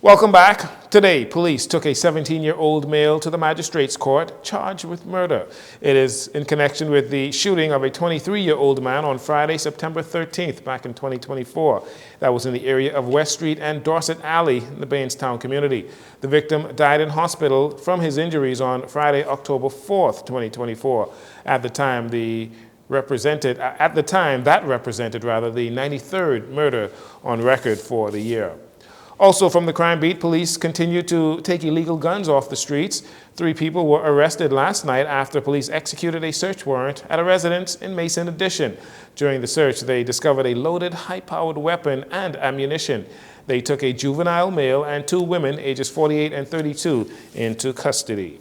Welcome back. Today, police took a 17-year-old male to the magistrate's court charged with murder. It is in connection with the shooting of a 23-year-old man on Friday, September 13th, back in 2024. That was in the area of West Street and Dorset Alley in the Bainstown community. The victim died in hospital from his injuries on Friday, October 4th, 2024. At the time, that represented the 93rd murder on record for the year. Also from the crime beat, police continue to take illegal guns off the streets. 3 people were arrested last night after police executed a search warrant at a residence in Mason Addition. During the search, they discovered a loaded, high-powered weapon and ammunition. They took a juvenile male and 2 women, ages 48 and 32, into custody.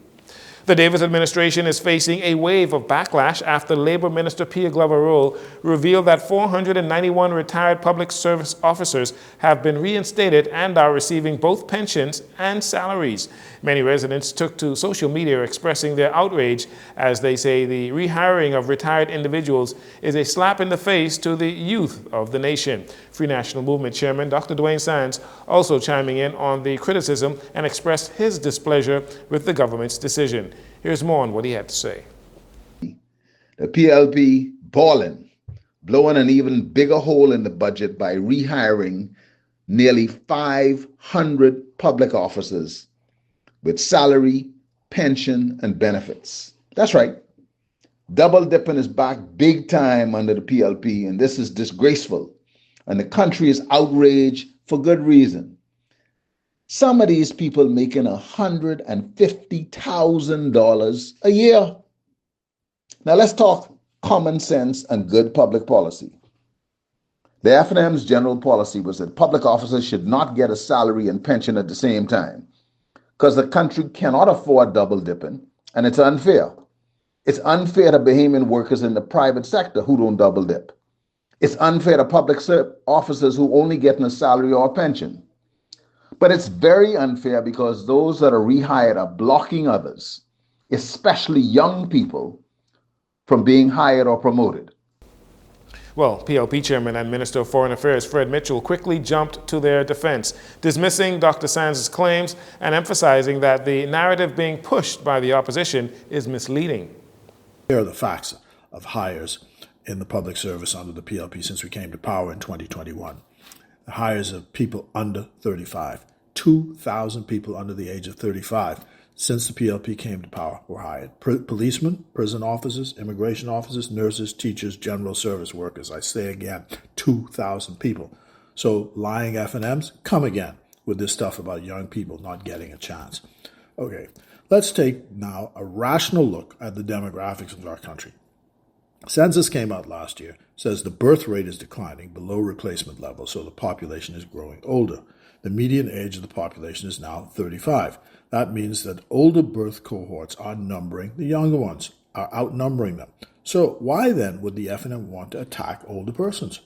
The Davis administration is facing a wave of backlash after Labor Minister Pierre Glover revealed that 491 retired public service officers have been reinstated and are receiving both pensions and salaries. Many residents took to social media expressing their outrage as they say the rehiring of retired individuals is a slap in the face to the youth of the nation. Free National Movement Chairman Dr. Dwayne Sands also chiming in on the criticism and expressed his displeasure with the government's decision. Here's more on what he had to say. The PLP balling, blowing an even bigger hole in the budget by rehiring nearly 500 public officers with salary, pension, and benefits. That's right. Double dipping is back big time under the PLP, and this is disgraceful. And the country is outraged for good reason. Some of these people making $150,000 a year. Now let's talk common sense and good public policy. The F&M's general policy was that public officers should not get a salary and pension at the same time because the country cannot afford double dipping, and it's unfair. It's unfair to Bahamian workers in the private sector who don't double dip. It's unfair to public officers who only get a salary or a pension. But it's very unfair because those that are rehired are blocking others, especially young people, from being hired or promoted. Well, PLP Chairman and Minister of Foreign Affairs Fred Mitchell quickly jumped to their defense, dismissing Dr. Sands' claims and emphasizing that the narrative being pushed by the opposition is misleading. Here are the facts of hires in the public service under the PLP since we came to power in 2021. The hires of people under 35. 2,000 people under the age of 35 since the PLP came to power were hired. Policemen, prison officers, immigration officers, nurses, teachers, general service workers. I say again, 2,000 people. So lying F&Ms, come again with this stuff about young people not getting a chance. Okay, let's take now a rational look at the demographics of our country. Census came out last year, says the birth rate is declining below replacement levels, so the population is growing older. The median age of the population is now 35. That means that older birth cohorts are outnumbering the younger ones, are outnumbering them. So why then would the F&M want to attack older persons?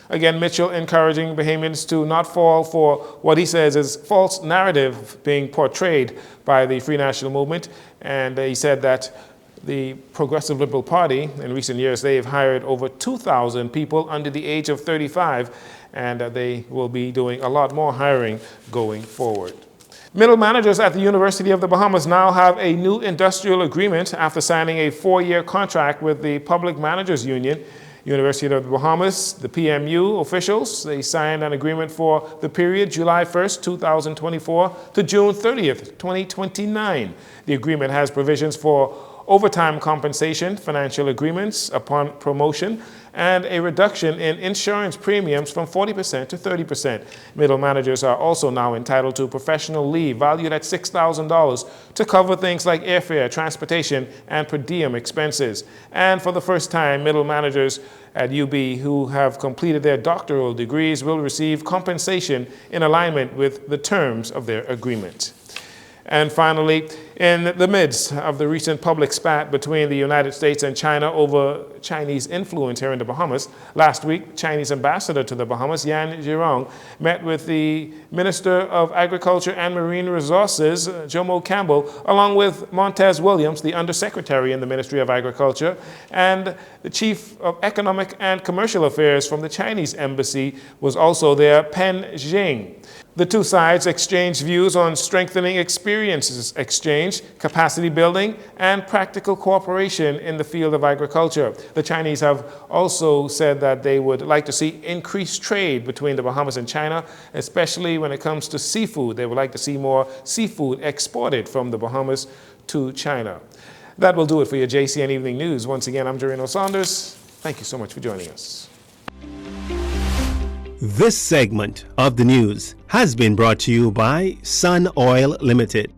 Again, Mitchell encouraging Bahamians to not fall for what he says is false narrative being portrayed by the Free National Movement. And he said that the Progressive Liberal Party, in recent years, they've hired over 2,000 people under the age of 35, and they will be doing a lot more hiring going forward. Middle managers at the University of the Bahamas now have a new industrial agreement after signing a 4-year contract with the Public Managers Union. University of the Bahamas, the PMU officials, they signed an agreement for the period July 1st, 2024 to June 30th, 2029. The agreement has provisions for overtime compensation, financial agreements upon promotion, and a reduction in insurance premiums from 40% to 30%. Middle managers are also now entitled to professional leave valued at $6,000 to cover things like airfare, transportation, and per diem expenses. And for the first time, middle managers at UB who have completed their doctoral degrees will receive compensation in alignment with the terms of their agreement. And finally, In the midst of the recent public spat between the United States and China over Chinese influence here in the Bahamas, last week, Chinese ambassador to the Bahamas, Yan Zhirong, met with the Minister of Agriculture and Marine Resources, Jomo Campbell, along with Montez Williams, the Undersecretary in the Ministry of Agriculture, and the Chief of Economic and Commercial Affairs from the Chinese Embassy was also there, Pen Jing. The two sides exchanged views on strengthening experiences exchange, capacity building, and practical cooperation in the field of agriculture. The Chinese have also said that they would like to see increased trade between the Bahamas and China, especially when it comes to seafood. They would like to see more seafood exported from the Bahamas to China. That will do it for your JCN Evening News. Once again, I'm Jcn Saunders. Thank you so much for joining us. This segment of the news has been brought to you by Sun Oil Limited.